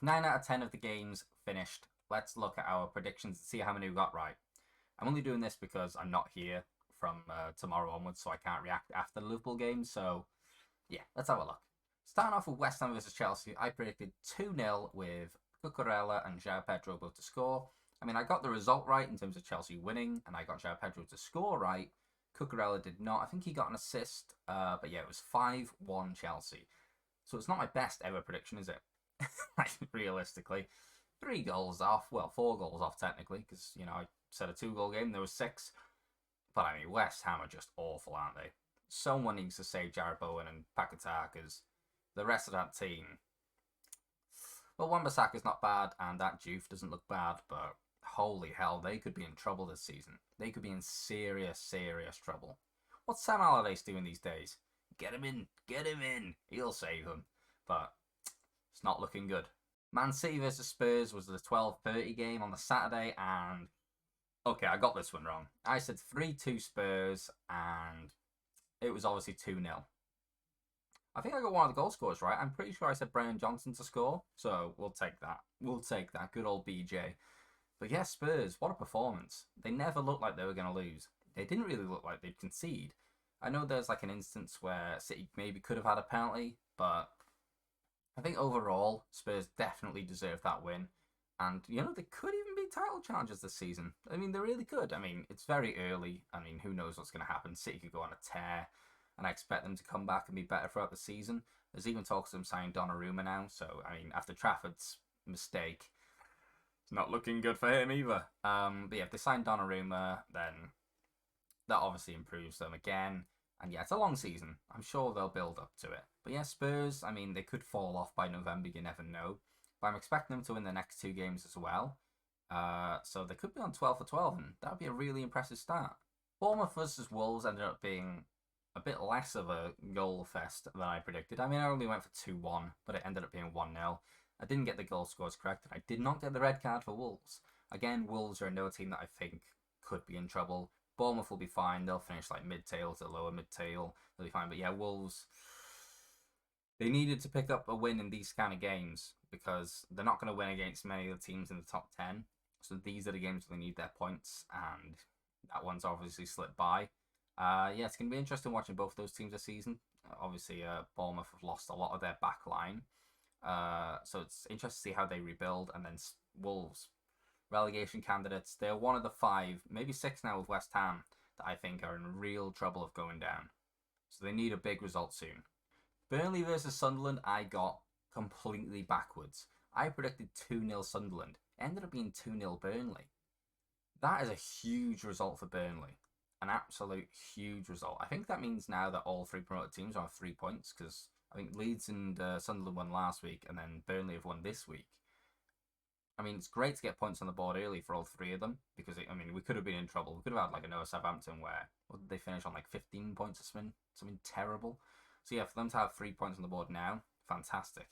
with 9 out of 10 of the games finished, let's look at our predictions and see how many we got right. I'm only doing this because I'm not here from tomorrow onwards, so I can't react after the Liverpool game. So, yeah, let's have a look. Starting off with West Ham versus Chelsea, I predicted 2-0 with Cucurella and João Pedro both to score. I mean, I got the result right in terms of Chelsea winning, and I got João Pedro to score right. Cucurella did not. I think he got an assist, but yeah, it was 5-1 Chelsea. So it's not my best ever prediction, is it? Realistically. 3 goals off. Well, 4 goals off, technically, because, I said a 2-goal game. There was 6. But, I mean, West Ham are just awful, aren't they? Someone needs to save Jarrod Bowen and Paquetá, because the rest of that team... Well, Wan-Bissaka's not bad, and that Juve doesn't look bad, but holy hell, they could be in trouble this season. They could be in serious, serious trouble. What's Sam Allardyce doing these days? Get him in, get him in. He'll save them. But it's not looking good. Man City versus Spurs was the 12:30 game on the Saturday, and okay, I got this one wrong. I said 3-2 Spurs, and it was obviously 2-0. I think I got one of the goal scorers right. I'm pretty sure I said Brian Johnson to score, so we'll take that. We'll take that. Good old BJ. But yeah, Spurs, what a performance. They never looked like they were going to lose. They didn't really look like they'd concede. I know there's like an instance where City maybe could have had a penalty, but I think overall, Spurs definitely deserved that win. And, they could even be title challengers this season. I mean, they really could. I mean, it's very early. I mean, who knows what's going to happen. City could go on a tear, and I expect them to come back and be better throughout the season. There's even talks of them signing Donnarumma now. So, I mean, after Trafford's mistake, it's not looking good for him either. But yeah, if they sign Donnarumma, then that obviously improves them again. And yeah, it's a long season. I'm sure they'll build up to it. But yeah, Spurs, I mean, they could fall off by November. You never know. But I'm expecting them to win the next 2 games as well. So they could be on 12 for 12, and that would be a really impressive start. Bournemouth versus Wolves ended up being a bit less of a goal fest than I predicted. I mean, I only went for 2-1, but it ended up being 1-0. I didn't get the goal scores correct, and I did not get the red card for Wolves. Again, Wolves are another team that I think could be in trouble. Bournemouth will be fine. They'll finish like mid-tail to lower mid-tail. They'll be fine. But yeah, Wolves, they needed to pick up a win in these kind of games because they're not going to win against many of the teams in the top 10. So these are the games where they need their points, and that one's obviously slipped by. Yeah, it's going to be interesting watching both those teams this season. Obviously, Bournemouth have lost a lot of their back line. So it's interesting to see how they rebuild. And then Wolves, relegation candidates, they're one of the 5, maybe 6 now with West Ham that I think are in real trouble of going down. So they need a big result soon. Burnley versus Sunderland, I got completely backwards. I predicted 2-0 Sunderland. It ended up being 2-0 Burnley. That is a huge result for Burnley. An absolute huge result. I think that means now that all 3 promoted teams are on 3 points, because I think Leeds and Sunderland won last week, and then Burnley have won this week. I mean, it's great to get points on the board early for all 3 of them, because, we could have been in trouble. We could have had like a Noah Southampton where they finish on like 15 points or something terrible. So yeah, for them to have 3 points on the board now, fantastic.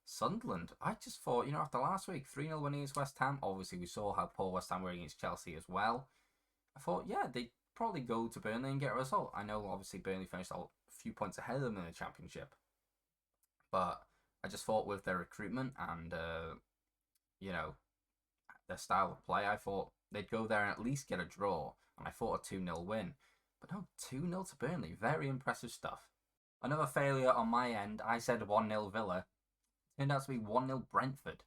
Sunderland, I just thought, after last week, 3-0 win against West Ham, obviously we saw how poor West Ham were against Chelsea as well. I thought, yeah, they'd probably go to Burnley and get a result. I know, obviously, Burnley finished a few points ahead of them in the Championship. But I just thought with their recruitment and, their style of play, I thought they'd go there and at least get a draw. And I thought a 2-0 win. But no, 2-0 to Burnley. Very impressive stuff. Another failure on my end. I said 1-0 Villa. Turned out to be 1-0 Brentford.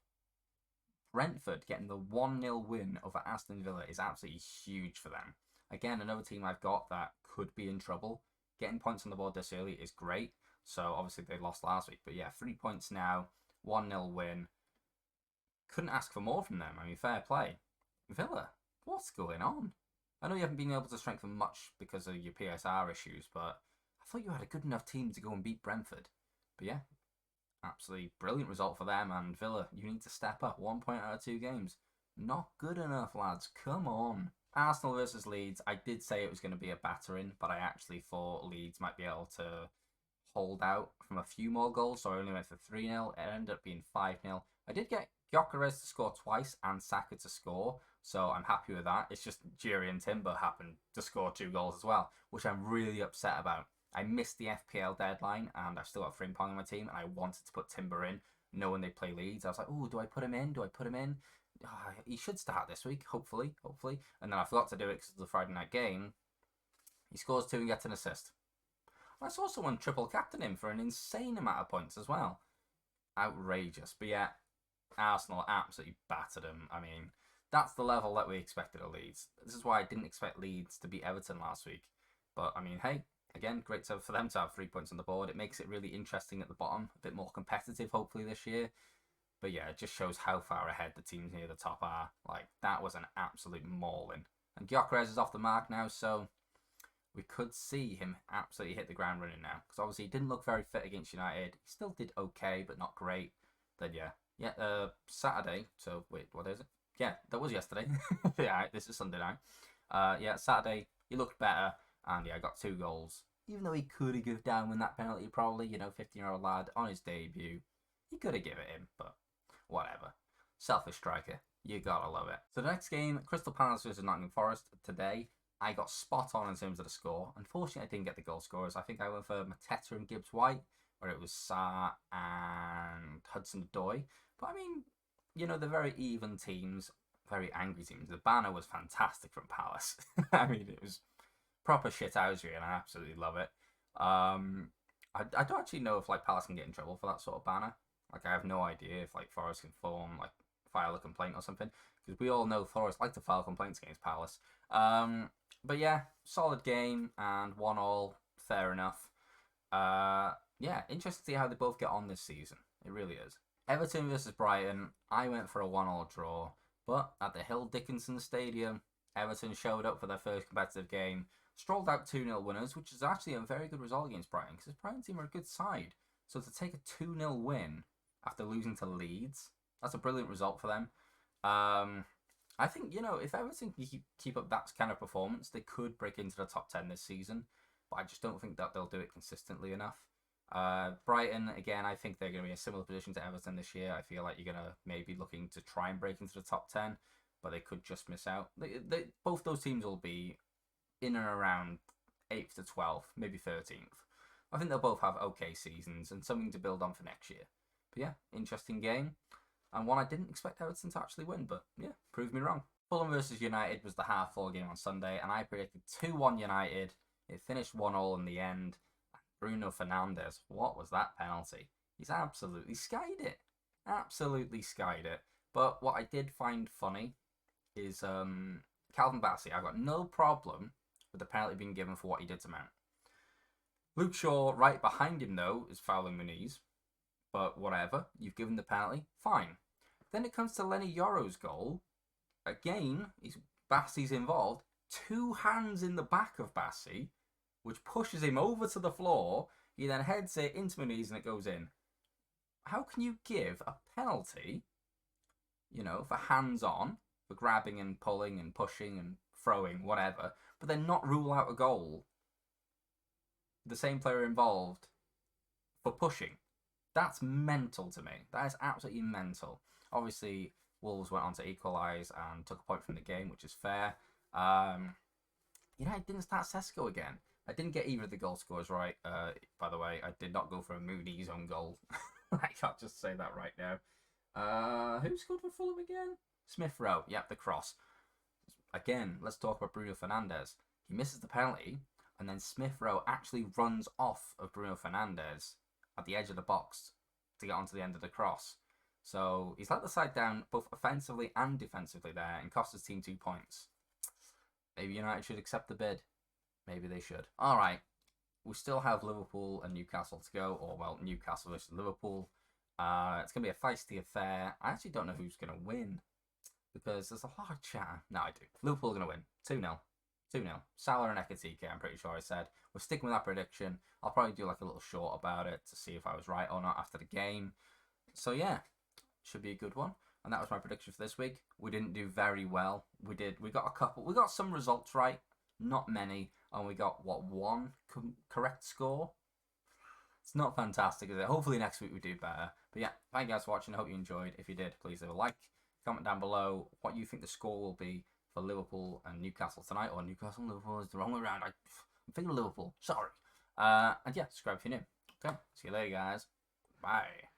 Brentford getting the 1-0 win over Aston Villa is absolutely huge for them. Again, another team I've got that could be in trouble. Getting points on the board this early is great. So obviously they lost last week. But yeah, 3 points now. 1-0 win. Couldn't ask for more from them. I mean, fair play. Villa, what's going on? I know you haven't been able to strengthen much because of your PSR issues, but I thought you had a good enough team to go and beat Brentford. But yeah, absolutely brilliant result for them. And Villa, you need to step up. 1 point out of 2 games. Not good enough, lads. Come on. Arsenal versus Leeds. I did say it was going to be a battering, but I actually thought Leeds might be able to hold out from a few more goals, so I only went for 3-0. It ended up being 5-0. I did get Gyökeres to score twice and Saka to score, so I'm happy with that. It's just Jiri and Timber happened to score 2 goals as well, which I'm really upset about. I missed the FPL deadline, and I've still got Frimpong on my team, and I wanted to put Timber in. knowing they play Leeds. I was like, oh, do I put him in? Do I put him in? Oh, he should start this week, hopefully. And then I forgot to do it because of the Friday night game. He scores 2 and gets an assist. I saw someone triple captain him for an insane amount of points as well. Outrageous. But yeah, Arsenal absolutely battered him. I mean, that's the level that we expected of Leeds. This is why I didn't expect Leeds to beat Everton last week. But, I mean, hey, again, great for them to have 3 points on the board. It makes it really interesting at the bottom, a bit more competitive, hopefully, this year. But yeah, it just shows how far ahead the teams near the top are. Like, that was an absolute mauling. And Gyökeres is off the mark now, so we could see him absolutely hit the ground running now. Because obviously he didn't look very fit against United. He still did okay, but not great. Then yeah, Saturday. So wait, what is it? Yeah, that was yesterday. Yeah, this is Sunday now. Yeah, Saturday he looked better, and yeah, got 2 goals. Even though he could have given down with that penalty, probably, 15-year-old lad on his debut, he could have given it him, but whatever. Selfish striker, you gotta love it. So the next game, Crystal Palace versus Nottingham Forest today. I got spot on in terms of the score. Unfortunately, I didn't get the goal scorers. I think I went for Mateta and Gibbs-White, or it was Sarr and Hudson-Odoi. But I mean, they're very even teams, very angry teams. The banner was fantastic from Palace. I mean, it was proper shithousery, and I absolutely love it. I don't actually know if Palace can get in trouble for that sort of banner. I have no idea if Forest can file a complaint or something, because we all know Forest like to file complaints against Palace. But yeah, solid game and 1-1, fair enough. Yeah, interesting to see how they both get on this season. It really is. Everton versus Brighton. I went for a 1-1 draw, but at the Hill Dickinson Stadium, Everton showed up for their first competitive game, strolled out 2-0 winners, which is actually a very good result against Brighton, because Brighton team are a good side. So to take a 2-0 win after losing to Leeds, that's a brilliant result for them. I think, if Everton can keep up that kind of performance, they could break into the top 10 this season, but I just don't think that they'll do it consistently enough. Brighton, again, I think they're going to be in a similar position to Everton this year. I feel like you're going to maybe looking to try and break into the top 10, but they could just miss out. Both those teams will be in and around 8th to 12th, maybe 13th. I think they'll both have okay seasons and something to build on for next year. But yeah, interesting game. And one I didn't expect Everton to actually win, but yeah, proved me wrong. Fulham versus United was the half-full game on Sunday, and I predicted 2-1 United. It finished 1-1 in the end. Bruno Fernandes, what was that penalty? He's absolutely skied it. Absolutely skied it. But what I did find funny is Calvin Bassey. I've got no problem with the penalty being given for what he did to Mount. Luke Shaw, right behind him, though, is fouling Muniz. But whatever, you've given the penalty, fine. Then it comes to Lenny Yoro's goal. Again, Bassey's involved. 2 hands in the back of Bassey, which pushes him over to the floor. He then heads it into Muniz and it goes in. How can you give a penalty, for hands-on, for grabbing and pulling and pushing and throwing, whatever, but then not rule out a goal? The same player involved for pushing. That's mental to me. That is absolutely mental. Obviously, Wolves went on to equalise and took a point from the game, which is fair. I didn't start Sesko again. I didn't get either of the goal scorers right. By the way, I did not go for a Moody's own goal. I can't just say that right now. Who scored for Fulham again? Smith Rowe. Yep, the cross. Again, let's talk about Bruno Fernandes. He misses the penalty, and then Smith Rowe actually runs off of Bruno Fernandes at the edge of the box to get onto the end of the cross. So he's let the side down both offensively and defensively there and cost his team 2 points. Maybe United should accept the bid. Maybe they should. All right. We still have Liverpool and Newcastle to go, or, well, Newcastle versus Liverpool. It's going to be a feisty affair. I actually don't know who's going to win because there's a lot of chatter. No, I do. Liverpool are going to win. 2-0. 2-0. Salah and Ekatike, I'm pretty sure I said. We're sticking with that prediction. I'll probably do a little short about it to see if I was right or not after the game. So yeah, should be a good one. And that was my prediction for this week. We didn't do very well. We got some results right, not many, and we got one correct score. It's not fantastic, is it? Hopefully next week we do better. But yeah, thank you guys for watching. I hope you enjoyed. If you did, please leave a like. Comment down below what you think the score will be for Liverpool and Newcastle tonight, or Newcastle and Liverpool is the wrong way around. I'm thinking Liverpool. Sorry. And yeah, subscribe if you're new. Okay, see you later, guys. Bye.